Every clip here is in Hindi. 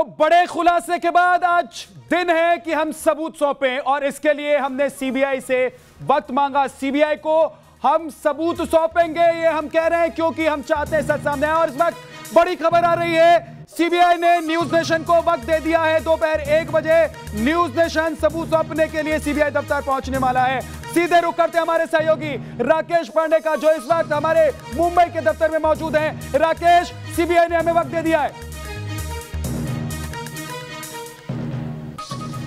तो बड़े खुलासे के बाद आज दिन है कि हम सबूत सौंपें और इसके लिए हमने सीबीआई से वक्त मांगा। सीबीआई को हम सबूत सौंपेंगे ये हम कह रहे हैं क्योंकि हम चाहते हैं सच सामने आए। और इस वक्त बड़ी खबर आ रही है, सीबीआई ने न्यूज नेशन को वक्त दे दिया है। दोपहर 1 बजे न्यूज नेशन सबूत सौंपने के लिए सीबीआई दफ्तर पहुंचने वाला है। सीधे रुक करते हमारे सहयोगी राकेश पांडे का, जो इस वक्त हमारे मुंबई के दफ्तर में मौजूद हैं। राकेश, सीबीआई ने हमें वक्त दे दिया है।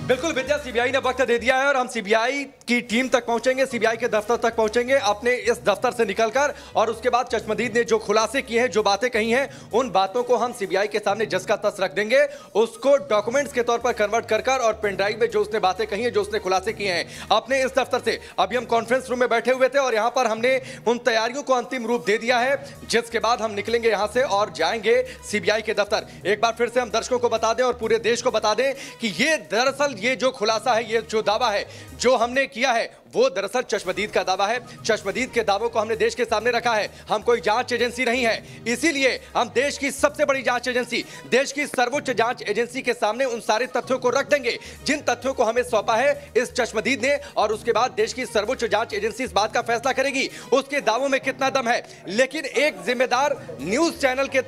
बिल्कुल विद्या, सीबीआई ने वक्त दे दिया है और हम सीबीआई की टीम तक पहुंचेंगे, सीबीआई के दफ्तर तक पहुंचेंगे अपने इस दफ्तर से निकलकर। और उसके बाद चश्मदीद ने जो खुलासे किए हैं, जो बातें कही हैं, उन बातों को हम सीबीआई के सामने जस का तस रख देंगे, उसको डॉक्यूमेंट्स के तौर पर कन्वर्ट कर और पेन ड्राइव में जो उसने बातें कही हैं, जो उसने खुलासे किए हैं अपने इस दफ्तर से। अभी हम कॉन्फ्रेंस रूम में बैठे हुए थे और यहां पर हमने उन तैयारियों को अंतिम रूप दे दिया है, जिसके बाद हम निकलेंगे यहां से और जाएंगे सीबीआई के दफ्तर। एक बार फिर से हम दर्शकों को बता दें और पूरे देश को बता दें कि ये दरअसल ये जो खुलासा है, ये जो दावा है जो हमने किया है, वो दरअसल चश्मदीद का दावा है। चश्मदीद के दावों को हमने देश के सामने रखा है। हम कोई जांच एजेंसी नहीं है, इसीलिए हम देश की सबसे बड़ी जांच एजेंसी, देश की सर्वोच्च जांच एजेंसी के सामने उन सारे तथ्यों को रख देंगे जिन तथ्यों को हमें सौंपा है इस चश्मदीद ने। और उसके बाद देश की सर्वोच्च जांच एजेंसी इस बात का फैसला करेगी उसके दावों में कितना दम है। लेकिन एक जिम्मेदार न्यूज चैनल के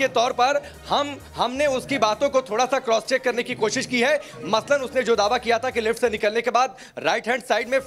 तौर पर हमने उसकी बातों को थोड़ा सा क्रॉस चेक करने की कोशिश की है। मसलन उसने जो दावा किया था कि लिफ्ट से निकलने के बाद राइट हैंड साइड में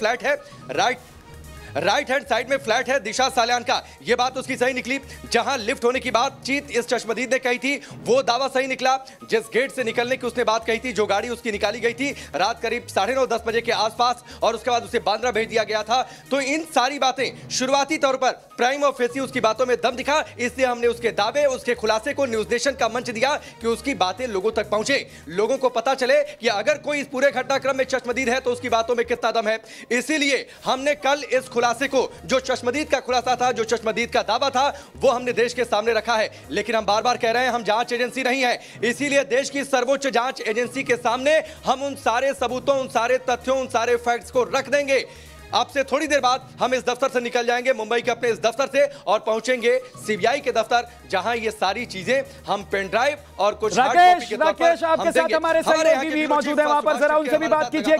फ्लैट है दिशा साल्यान का, यह बात उसकी सही निकली। जहां लिफ्ट होने की बातचीत इस चश्मदीद ने कही थी, वो दावा सही निकला। जिस गेट से निकलने की उसने बात कही थी, जो गाड़ी उसकी निकाली गई थी रात करीब 9:30-10 बजे के आसपास, और उसके बाद उसे बांद्रा भेज दिया गया था। तो इन सारी बातें शुरुआती तौर पर प्राइम और फेसी उसकी बातों में दम दिखा, इसलिए हमने उसके दावे, उसके खुलासे को न्यूज नेशन का मंच दिया कि उसकी बातें लोगों तक पहुंचे, लोगों को पता चले कि अगर कोई इस पूरे घटनाक्रम में चश्मदीद है तो उसकी बातों में कितना दम है। इसीलिए हमने कल इस खुलासे को, जो चश्मदीद का खुलासा था, जो चश्मदीद का दावा था, वो हमने देश के सामने रखा है। लेकिन हम बार बार कह रहे हैं, हम जांच एजेंसी नहीं है, इसीलिए देश की सर्वोच्च जांच एजेंसी के सामने हम उन सारे सबूतों, उन सारे तथ्यों, उन सारे फैक्ट्स को रख देंगे। अब से थोड़ी देर बाद हम इस दफ्तर से निकल जाएंगे, मुंबई के अपने इस दफ्तर से, और पहुंचेंगे सीबीआई के दफ्तर, जहां ये सारी चीजें हम पेन ड्राइव और कुछ राकेश आपके साथ हमारे सहयोगी भी मौजूद हैं वहां पर, जरा उनसे भी बात कीजिए।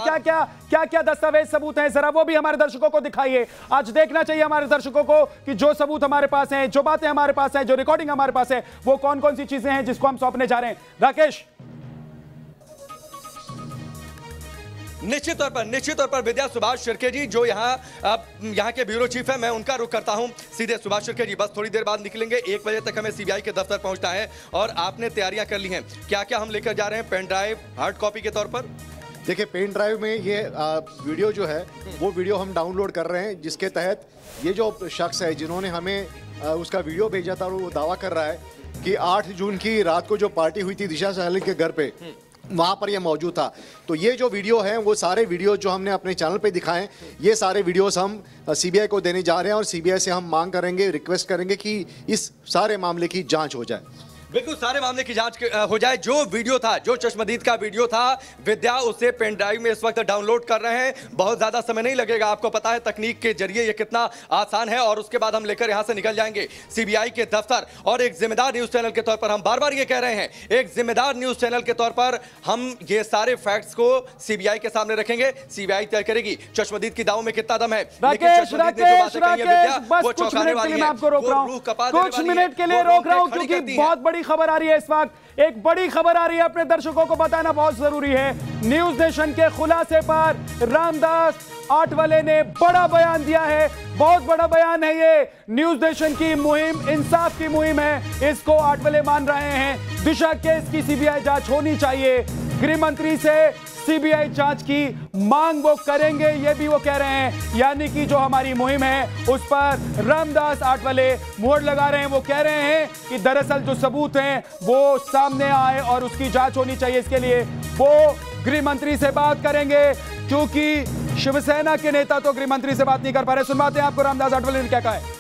क्या दस्तावेज सबूत हैं, जरा वो भी हमारे दर्शकों को दिखाइए। आज देखना चाहिए हमारे दर्शकों को कि जो सबूत हमारे पास हैं, जो बातें हमारे पास हैं, जो रिकॉर्डिंग हमारे पास है, वो कौन कौन सी चीजें हैं जिसको हम सौंपने जा रहे हैं। राकेश, निश्चित तौर पर विद्या, सुभाष शिर्के जी जो यहाँ के ब्यूरो चीफ है, मैं उनका रुख करता हूं सीधे। सुभाष शिर्के जी, बस थोड़ी देर बाद निकलेंगे, 1 बजे तक हमें सीबीआई के दफ्तर पहुंचना है और आपने तैयारियां कर ली हैं। क्या क्या हम लेकर जा रहे हैं पेन ड्राइव, हार्ड कॉपी के तौर पर? देखिए, पेन ड्राइव में ये वीडियो जो है वो वीडियो हम डाउनलोड कर रहे हैं, जिसके तहत ये जो शख्स है जिन्होंने हमें उसका वीडियो भेजा था, वो दावा कर रहा है कि 8 जून की रात को जो पार्टी हुई थी दिशा साल्यान के घर पे, वहाँ पर ये मौजूद था। तो ये जो वीडियो है, वो सारे वीडियो जो हमने अपने चैनल पे दिखाए, ये सारे वीडियोस हम सीबीआई को देने जा रहे हैं और सीबीआई से हम मांग करेंगे, रिक्वेस्ट करेंगे कि इस सारे मामले की जांच हो जाए। बिल्कुल, सारे मामले की जांच हो जाए। जो वीडियो था, जो चश्मदीद का वीडियो था, विद्या उसे पेन ड्राइव में इस वक्त डाउनलोड कर रहे हैं। बहुत ज्यादा समय नहीं लगेगा, आपको पता है तकनीक के जरिए ये कितना आसान है। और उसके बाद हम लेकर यहां से निकल जाएंगे सीबीआई के दफ्तर। और एक जिम्मेदार न्यूज चैनल के तौर पर हम बार बार ये कह रहे हैं, एक जिम्मेदार न्यूज चैनल के तौर पर हम ये सारे फैक्ट्स को सीबीआई के सामने रखेंगे। सीबीआई तय करेगी चश्मदीद की दावों में कितना दम है। कुछ मिनट के लिए रोक रहा हूं क्योंकि बहुत बड़ी खबर आ रही है इस वक्त। एक बड़ी खबर आ रही है, अपने दर्शकों को बताना बहुत जरूरी है। न्यूज नेशन के खुलासे पर रामदास आठवले ने बड़ा बयान दिया है, बहुत बड़ा बयान है ये। न्यूज नेशन की मुहिम इंसाफ की मुहिम है, इसको आठवले मान रहे हैं। दिशा केस की सीबीआई जांच होनी चाहिए, गृह मंत्री से सीबीआई जांच की मांग वो करेंगे, ये भी वो कह रहे हैं। यानी कि जो हमारी मुहिम है उस पर रामदास आठवले मोहर लगा रहे हैं। वो कह रहे हैं कि दरअसल जो सबूत हैं वो सामने आए और उसकी जांच होनी चाहिए। इसके लिए वो गृह मंत्री से बात करेंगे, क्योंकि शिवसेना के नेता तो गृह मंत्री से बात नहीं कर पा रहे। सुनवाते हैं आपको रामदास आठवले ने क्या कहा है।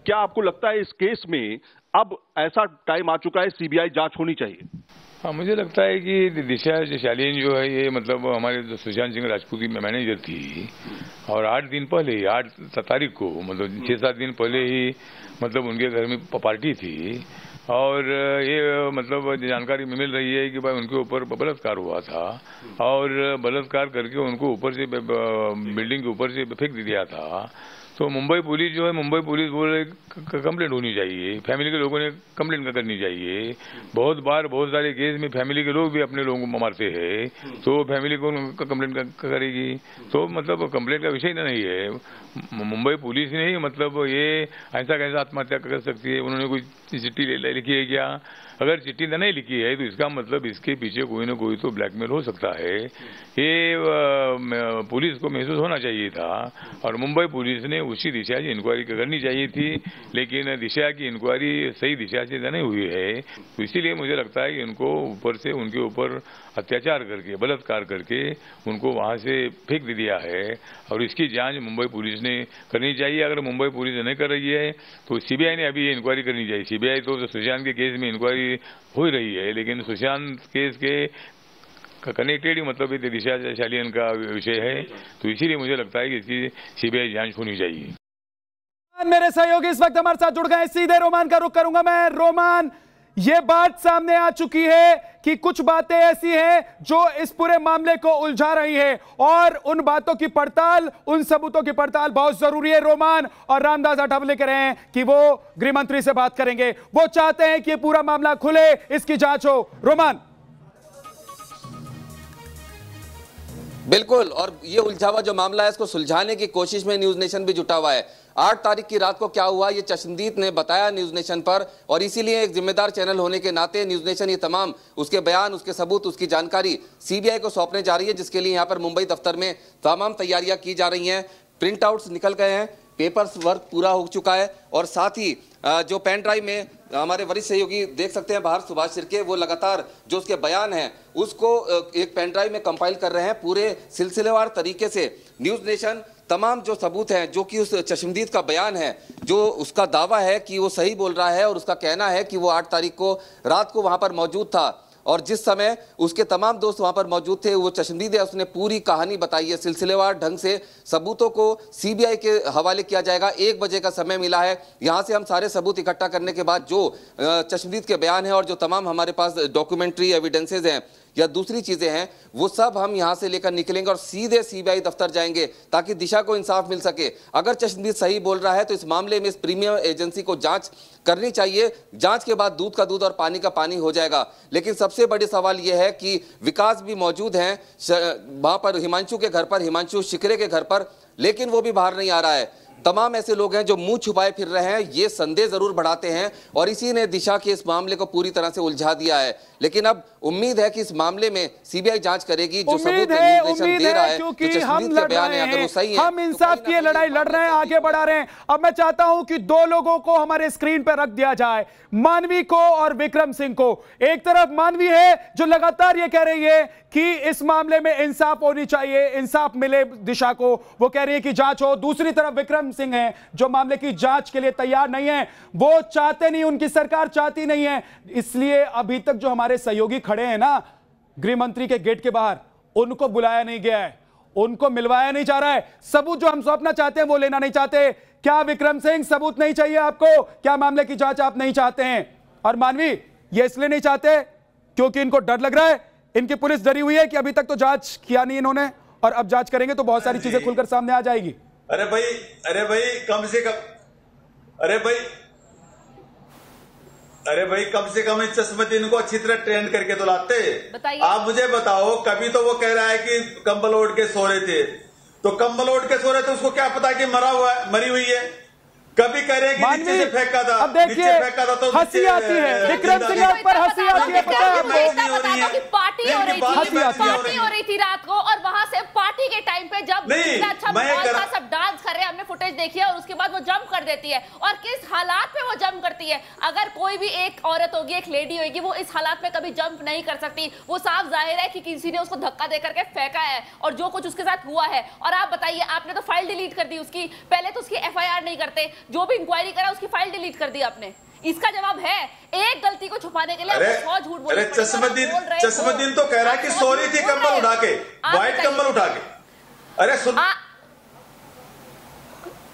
क्या आपको लगता है इस केस में अब ऐसा टाइम आ चुका है सीबीआई जांच होनी चाहिए? हाँ, मुझे लगता है कि दिशा साल्यान जो है, ये मतलब हमारे जो सुशांत सिंह राजपूत की मैनेजर थी, और 8 दिन पहले ही 8 तारीख को, मतलब 6-7 दिन पहले ही मतलब उनके घर में पार्टी थी। और ये मतलब जानकारी मिल रही है कि भाई उनके ऊपर बलात्कार हुआ था और बलात्कार करके उनको ऊपर से बिल्डिंग के ऊपर से फेंक दिया था। तो मुंबई पुलिस जो है, मुंबई पुलिस बोल रहे कंप्लेंट होनी चाहिए, फैमिली के लोगों ने कंप्लेंट करनी चाहिए। बहुत बार बहुत सारे केस में फैमिली के लोग भी अपने लोगों को मारते हैं, तो फैमिली को कंप्लेंट करेगी। तो मतलब कंप्लेंट का विषय नहीं है। मुंबई पुलिस ने ही मतलब ये ऐसा कैसा आत्महत्या कर सकती है? उन्होंने कोई चिट्ठी लिखी है क्या? अगर चिट्ठी नहीं लिखी है तो इसका मतलब इसके पीछे कोई ना कोई तो ब्लैकमेल हो सकता है। ये पुलिस को महसूस होना चाहिए था और मुंबई पुलिस ने उसी दिशा से इंक्वायरी करनी चाहिए थी, लेकिन दिशा की इंक्वायरी सही दिशा से नहीं हुई है। तो इसीलिए मुझे लगता है कि इनको ऊपर से उनके ऊपर अत्याचार करके, बलात्कार करके उनको वहां से फेंक दिया है और इसकी जांच मुंबई पुलिस ने करनी चाहिए। अगर मुंबई पुलिस नहीं कर रही है तो सीबीआई ने अभी ये इंक्वायरी करनी चाहिए। सीबीआई तो सुशांत के केस में इंक्वायरी हो रही है, लेकिन सुशांत केस के कनेक्टेड ही मतलब दिशा शालियन का विषय है, तो इसीलिए मुझे लगता है कि इसकी सीबीआई जांच होनी चाहिए। मेरे सहयोगी इस वक्त हमारे साथ जुड़ गए, सीधे रोमान का रुख करूंगा मैं। रोमान, ये बात सामने आ चुकी है कि कुछ बातें ऐसी हैं जो इस पूरे मामले को उलझा रही है और उन बातों की पड़ताल, उन सबूतों की पड़ताल बहुत जरूरी है। रोमान और रामदास अठावले कह रहे हैं कि वो गृह मंत्री से बात करेंगे, वो चाहते हैं कि ये पूरा मामला खुले, इसकी जांच हो। रोमान। बिल्कुल, और ये उलझा हुआ जो मामला है इसको सुलझाने की कोशिश में न्यूज नेशन भी जुटा हुआ है। 8 तारीख की रात को क्या हुआ ये चश्मदीद ने बताया न्यूज नेशन पर, और इसीलिए एक जिम्मेदार चैनल होने के नाते न्यूज नेशन ये तमाम उसके बयान, उसके सबूत, उसकी जानकारी सीबीआई को सौंपने जा रही है, जिसके लिए यहाँ पर मुंबई दफ्तर में तमाम तैयारियां की जा रही हैं। प्रिंट आउट्स निकल गए हैं, पेपर्स वर्क पूरा हो चुका है और साथ ही जो पेन ड्राइव में हमारे वरिष्ठ सहयोगी देख सकते हैं बाहर सुभाष शिर्के, वो लगातार जो उसके बयान हैं उसको एक पेन ड्राइव में कंपाइल कर रहे हैं पूरे सिलसिलेवार तरीके से। न्यूज नेशन तमाम जो सबूत हैं, जो कि उस चश्मदीद का बयान है, जो उसका दावा है कि वो सही बोल रहा है और उसका कहना है कि वो 8 तारीख को रात को वहां पर मौजूद था और जिस समय उसके तमाम दोस्त वहां पर मौजूद थे, वो चश्मदीद है, उसने पूरी कहानी बताई है सिलसिलेवार ढंग से। सबूतों को सीबीआई के हवाले किया जाएगा। 1 बजे का समय मिला है। यहां से हम सारे सबूत इकट्ठा करने के बाद जो चश्मदीद के बयान है और जो तमाम हमारे पास डॉक्यूमेंट्री एविडेंसेज हैं या दूसरी चीजें हैं, वो सब हम यहां से लेकर निकलेंगे और सीधे सीबीआई दफ्तर जाएंगे ताकि दिशा को इंसाफ मिल सके। अगर चश्मदीद सही बोल रहा है तो इस मामले में इस प्रीमियम एजेंसी को जांच करनी चाहिए। जांच के बाद दूध का दूध और पानी का पानी हो जाएगा। लेकिन सबसे बड़ी सवाल यह है कि विकास भी मौजूद हैं वहां पर हिमांशु के घर पर, हिमांशु शिकरे के घर पर, लेकिन वो भी बाहर नहीं आ रहा है। तमाम ऐसे लोग हैं जो मुंह छुपाए फिर रहे हैं, ये संदेह जरूर बढ़ाते हैं और इसी ने दिशा के इस मामले को पूरी तरह से उलझा दिया है। लेकिन अब उम्मीद है कि इस मामले में सीबीआई जांच करेगी। जो सबूत दे रहा है, क्योंकि हम लड़ रहे हैं, हम इंसाफ की लड़ाई लड़ रहे हैं, आगे बढ़ा रहे हैं। अब मैं चाहता हूं कि 2 लोगों को हमारे स्क्रीन पर रख दिया जाए, मानवी को और विक्रम सिंह को। एक तरफ मानवी है जो लगातार ये कह रही है कि इस मामले में इंसाफ होनी चाहिए, इंसाफ मिले दिशा को, वो कह रही है कि जांच हो। दूसरी तरफ विक्रम सिंह है जो मामले की जांच के लिए तैयार नहीं है, वो चाहते नहीं, उनकी सरकार चाहती नहीं है। इसलिए अभी तक जो हमारे सहयोगी खड़े हैं ना गृह मंत्री के गेट के बाहर, उनको बुलाया नहीं गया है, उनको मिलवाया नहीं जा रहा है। सबूत जो हम सौंपना चाहते हैं वो लेना नहीं चाहते। क्या विक्रम सिंह सबूत नहीं चाहिए आपको? क्या मामले की जांच आप नहीं चाहते हैं? और मानवी ये इसलिए नहीं चाहते क्योंकि इनको डर लग रहा है, इनकी पुलिस डरी हुई है कि अभी तक तो जांच किया नहीं इन्होंने और अब जांच करेंगे तो बहुत सारी चीजें खुलकर सामने आ जाएगी। अरे भाई कम से कम इस चश्मदीद को अच्छी तरह ट्रेन करके तो लाते। आप मुझे बताओ, कभी तो वो कह रहा है कि कंबल ओढ़ के सो रहे थे, तो कंबल ओढ़ के सो रहे थे, उसको क्या पता कि मरी हुई है। कभी कह रहे हैं कि नीचे से फेंका था, अब देखिए हंसी आती है विक्रम सिंह पर, हंसी आती है, पता है आपको? पार्टी हो रही थी रात को और वहां से पार्टी के टाइम पे जब अच्छा सब डांस कर रहे हैं, हमने फुटेज देखी है और उसके बाद वो जंप कर देती है। और किस हालात पे वो जंप करती है? अगर कोई भी एक औरत होगी, एक लेडी होगी, वो इस हालात में कभी जंप नहीं कर सकती। वो साफ जाहिर है कि किसी ने उसको धक्का दे करके फेंका है और जो कुछ उसके साथ हुआ है। और आप बताइए, आपने तो फाइल डिलीट कर दी उसकी, पहले तो उसकी FIR नहीं करते, जो भी इंक्वायरी करा उसकी फाइल डिलीट कर दी आपने। इसका जवाब है एक गलती को छुपाने के लिए आप 100 झूठ बोल रहे हैं। चश्मदीद तो कह रहा है कि सॉरी थी कंबल उठा के, व्हाइट कंबल उठा के। अरे सुन,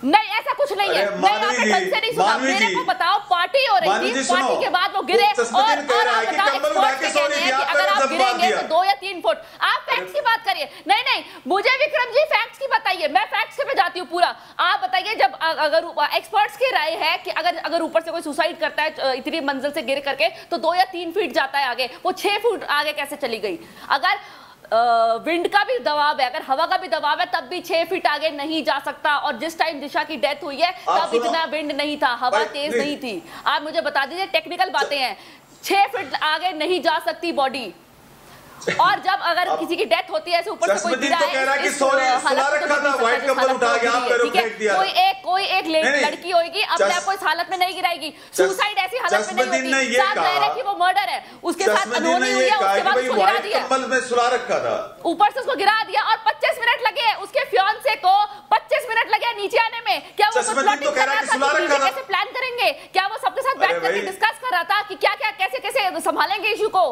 नहीं ऐसा कुछ कुछ नहीं है। मैं यहाँ पे ढंग से नहीं सुना, मेरे को बताओ पार्टी हो रही थी, पार्टी के बाद वो गिरे और आप बताओ एक्सपर्ट्स के कहने हैं कि अगर आप गिरेंगे तो 2 या 3 फुट। आप फैक्ट्स की बात करिए। नहीं नहीं, मुझे विक्रम जी फैक्ट्स की बताइए, मैं फैक्ट्स पे जाती हूँ पूरा। आप बताइए, जब अगर एक्सपर्ट्स की राय है कि अगर ऊपर से कोई सुसाइड करता है इतनी मंजिल से गिर करके तो 2 या 3 फीट जाता है आगे, वो 6 फुट आगे कैसे चली गई? अगर विंड का भी दबाव है, अगर हवा का भी दबाव है, तब भी 6 फीट आगे नहीं जा सकता। और जिस टाइम दिशा की डेथ हुई है तब इतना विंड नहीं था, हवा तेज नहीं थी। आप मुझे बता दीजिए, टेक्निकल बातें हैं, 6 फीट आगे नहीं जा सकती बॉडी। और जब अगर किसी की डेथ होती है ऐसे ऊपर से कोई गिरा है, कोई एक लड़की होगी अपने आप को इस हालत में नहीं गिराएगी। सुसाइड ऐसी हालत में नहीं होगी। साथ कह रहे कि वो मर्डर है, उसके साथ अनहोनी हुई है, उसके बाद उसको गिरा दिया, ऊपर से उसको गिरा दिया और 25 मिनट लगे उसके फियांसे को, 25 मिनट लगे नीचे आने में। क्या वो प्लॉटिंग कर रहा था कि कैसे प्लान करेंगे? क्या वो सबके साथ बैठ करके डिस्कस कर रहा था कि क्या क्या कैसे कैसे संभालेंगे इशू को?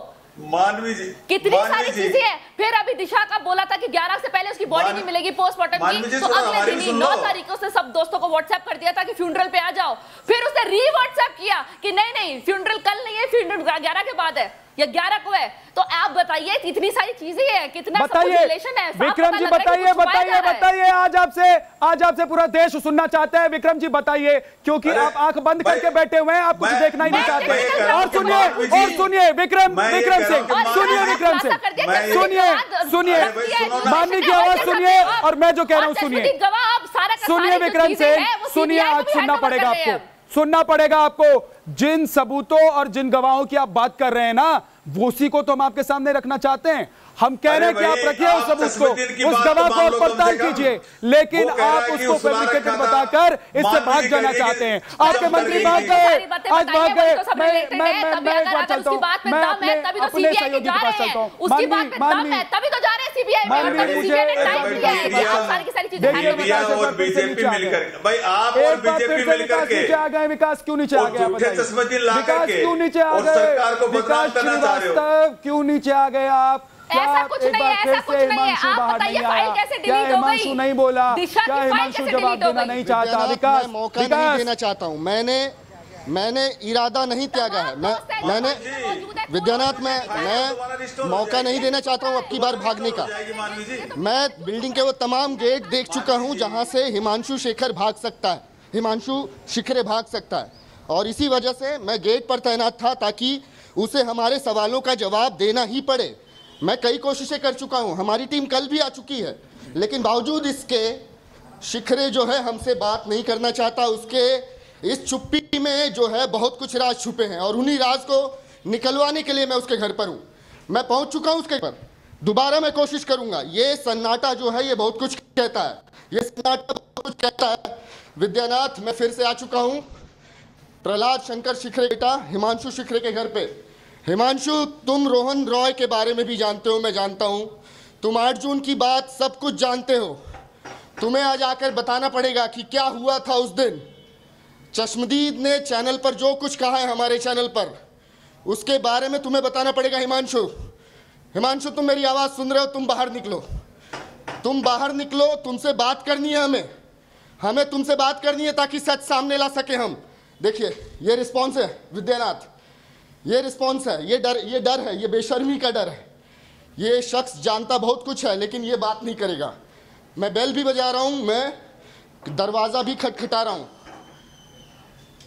मानवी जी, कितनी सारी चीजें हैं। फिर अभी दिशा का बोला था कि 11 से पहले उसकी बॉडी नहीं मिलेगी पोस्टमार्टम की, तो अगले दिन ही 9 तारीख को उसने सब दोस्तों को व्हाट्सएप कर दिया था कि फ्यूनरल पे आ जाओ। फिर उसने री व्हाट्सएप किया कि नहीं फ्यूनरल कल नहीं है, फ्यूनरल 11 के बाद है या 11 को है। तो आप बताइए, इतनी सारी चीजें हैं, कितना रिलेशन है। विक्रम जी बताइए, आज आपसे पूरा देश सुनना चाहता है। विक्रम जी बताइए, क्योंकि आप आंख बंद करके बैठे हुए हैं, आप कुछ देखना ही नहीं चाहते। और सुनिए विक्रम सिंह, मानवी की आवाज सुनिए और मैं जो कह रहा हूँ सुनिए विक्रम सिंह, सुनिए। आज सुनना पड़ेगा आपको। जिन सबूतों और जिन गवाहों की आप बात कर रहे हैं ना, उसी को तो हम आपके सामने रखना चाहते हैं। हम कह रहे हैं कि आप रखिए उस सबूत को, उस गवाह को और पड़ताल कीजिए, लेकिन आप उसको फैब्रिकेटेड बताकर इससे भाग जाना चाहते हैं। आपके मंत्री भाग गए, आज भाग गए। मैं एक बात चलता हूँ, मैं अपने सहयोगी के पास चलता हूँ। तभी तो जा रहे हैं सीबीआई में। विकास क्यों नीचे आ गया? विकास क्यों नीचे आ गए? विकास श्रीवास्तव क्यों नीचे आ गए आप? ऐसा कुछ नहीं है, ऐसा कुछ नहीं है। आप बताइए फाइल कैसे डिलीट हो गई? हिमांशु नहीं बोला, क्या हिमांशु जवाब देना नहीं चाहता? विकास मौका नहीं देना चाहता हूँ। मैंने इरादा नहीं त्यागा है। मैंने विद्यानाथ मैं मौका नहीं देना चाहता हूँ अब की बार भागने का। मैं बिल्डिंग के वो तमाम गेट देख चुका हूँ जहाँ से हिमांशु शेखर भाग सकता है, हिमांशु शिखरे भाग सकता है, और इसी वजह से मैं गेट पर तैनात था ताकि उसे हमारे सवालों का जवाब देना ही पड़े। मैं कई कोशिशें कर चुका हूं, हमारी टीम कल भी आ चुकी है, लेकिन बावजूद इसके शिखरे जो है हमसे बात नहीं करना चाहता। उसके इस चुप्पी में जो है बहुत कुछ राज छुपे हैं और उन्हीं राज को निकलवाने के लिए मैं उसके घर पर हूं। मैं पहुंच चुका हूं उसके घर, दोबारा मैं कोशिश करूंगा। ये सन्नाटा जो है ये बहुत कुछ कहता है, ये सन्नाटा बहुत कुछ कहता है। विद्यानाथ मैं फिर से आ चुका हूं प्रहलाद शंकर शिखरे बेटा हिमांशु शिखरे के घर पे। हिमांशु, तुम रोहन रॉय के बारे में भी जानते हो, मैं जानता हूं। तुम 8 जून की बात सब कुछ जानते हो। तुम्हें आज आकर बताना पड़ेगा कि क्या हुआ था उस दिन। चश्मदीद ने चैनल पर जो कुछ कहा है हमारे चैनल पर, उसके बारे में तुम्हें बताना पड़ेगा। हिमांशु, हिमांशु तुम मेरी आवाज़ सुन रहे हो? तुम बाहर निकलो, तुम बाहर निकलो। तुमसे बात करनी है, हमें तुमसे बात करनी है ताकि सच सामने ला सके हम। देखिए ये रिस्पॉन्स है विद्यानाथ, ये रिस्पॉन्स है, ये डर है, ये बेशर्मी का डर है। ये शख्स जानता बहुत कुछ है लेकिन ये बात नहीं करेगा। मैं बेल भी बजा रहा हूं, मैं दरवाजा भी खटखटा रहा हूं,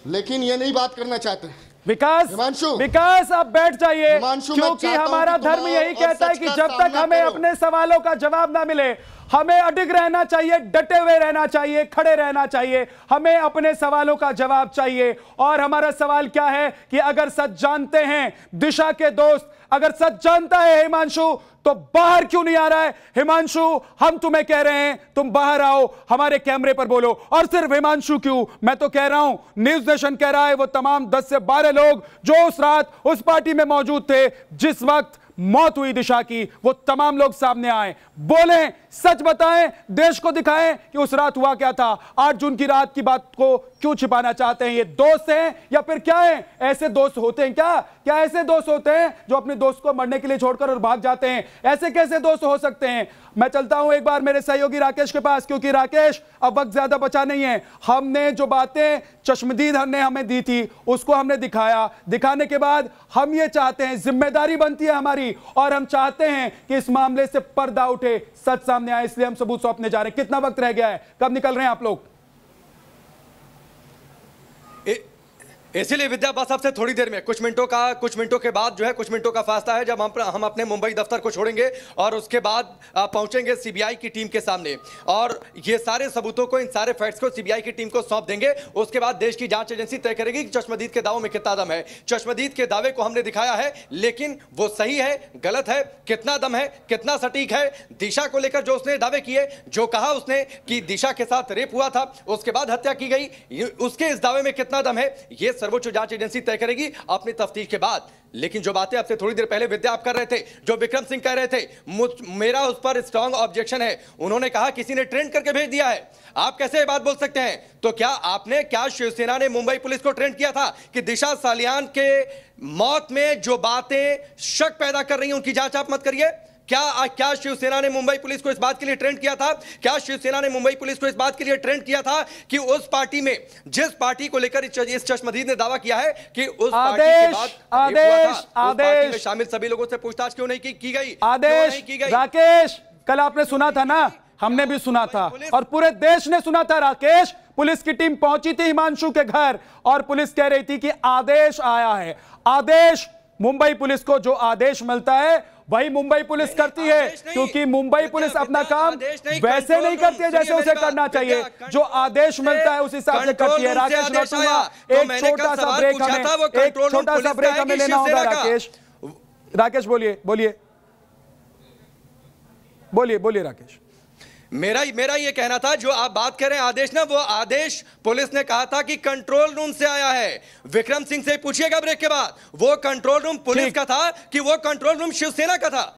लेकिन ये नहीं बात करना चाहते। विकास आप बैठ जाइए, क्योंकि हमारा धर्म यही कहता है कि जब तक हमें अपने सवालों का जवाब ना मिले हमें अडिग रहना चाहिए, डटे हुए रहना चाहिए, खड़े रहना चाहिए। हमें अपने सवालों का जवाब चाहिए। और हमारा सवाल क्या है कि अगर सच जानते हैं दिशा के दोस्त, अगर सच जानता है हिमांशु, तो बाहर क्यों नहीं आ रहा है? हिमांशु, हम तुम्हें कह रहे हैं तुम बाहर आओ, हमारे कैमरे पर बोलो। और सिर्फ हिमांशु क्यों, मैं तो कह रहा हूं, न्यूज नेशन कह रहा है वो तमाम 10 से 12 लोग जो उस रात उस पार्टी में मौजूद थे जिस वक्त मौत हुई दिशा की, वो तमाम लोग सामने आए, बोलें, सच बताएं, देश को दिखाएं कि उस रात हुआ क्या था। 8 जून की रात की बात को क्यों छिपाना चाहते हैं? ये दोस्त हैं या फिर क्या है? ऐसे दोस्त होते हैं क्या? क्या ऐसे दोस्त होते हैं जो अपने दोस्त को मरने के लिए छोड़कर और भाग जाते हैं? ऐसे कैसे दोस्त हो सकते हैं? मैं चलता हूं एक बार मेरे सहयोगी राकेश के पास, क्योंकि राकेश अब वक्त ज्यादा बचा नहीं है। हमने जो बातें चश्मदीद ने हमें दी थी उसको हमने दिखाया, दिखाने के बाद हम ये चाहते हैं, जिम्मेदारी बनती है हमारी और हम चाहते हैं कि इस मामले से पर्दा उठे, सच सामने आए, इसलिए हम सबूत सौंपने जा रहे हैं। कितना वक्त रह गया है? कब निकल रहे हैं आप लोग? इसीलिए विद्या बस आपसे थोड़ी देर में, कुछ मिनटों के बाद जो है, कुछ मिनटों का फासला है जब हम अपने मुंबई दफ्तर को छोड़ेंगे और उसके बाद पहुंचेंगे सीबीआई की टीम के सामने और ये सारे सबूतों को, इन सारे फैक्ट्स को सीबीआई की टीम को सौंप देंगे। उसके बाद देश की जांच एजेंसी तय करेगी कि चश्मदीद के दावों में कितना दम है। चश्मदीद के दावे को हमने दिखाया है, लेकिन वो सही है, गलत है, कितना दम है, कितना सटीक है। दिशा को लेकर जो उसने दावे किए, जो कहा उसने कि दिशा के साथ रेप हुआ था, उसके बाद हत्या की गई, उसके इस दावे में कितना दम है, ये सर्वोच्च जांच एजेंसी तय करेगी अपनी तफ्तीश के बाद। लेकिन जो बातें आपसे थोड़ी देर पहले विद्या आप कर रहे थे, जो विक्रम सिंह कह रहे थे, मेरा उस पर स्ट्रांग ऑब्जेक्शन है। उन्होंने कहा किसी ने ट्रेंड करके भेज दिया है। आप कैसे ये बात बोल सकते हैं? तो क्या शिवसेना ने मुंबई पुलिस को ट्रेंड किया था कि दिशा सालियान के मौत में जो बातें शक पैदा कर रही हैं उनकी जांच आप मत करिए? क्या शिवसेना ने मुंबई पुलिस को इस बात के लिए ट्रेंड किया था? क्या शिवसेना ने मुंबई पुलिस को इस बात के लिए ट्रेंड किया था कि उस पार्टी में, जिस पार्टी को लेकर इस चश्मदीद ने दावा किया है कि उस पार्टी के बाद पार्टी में शामिल सभी लोगों से पूछताछ क्यों नहीं की गई? आदेश राकेश, कल आपने सुना था ना, हमने भी सुना था और पूरे देश ने सुना था। राकेश, पुलिस की टीम पहुंची थी हिमांशु के घर और पुलिस कह रही थी कि आदेश आया है। आदेश, मुंबई पुलिस को जो आदेश मिलता है वही मुंबई पुलिस करती है, क्योंकि मुंबई पुलिस अपना काम वैसे नहीं करती है जैसे उसे करना चाहिए। जो आदेश मिलता है उस हिसाब से करती है। राकेश, एक छोटा सा ब्रेक हमें लेना होगा। राकेश बोलिए राकेश। मेरा ये कहना था, जो आप बात कर रहे हैं आदेश ना, वो आदेश पुलिस ने कहा था कि कंट्रोल रूम से आया है। विक्रम सिंह से पूछिएगा ब्रेक के बाद, वो कंट्रोल रूम पुलिस का था कि वो कंट्रोल रूम शिवसेना का था?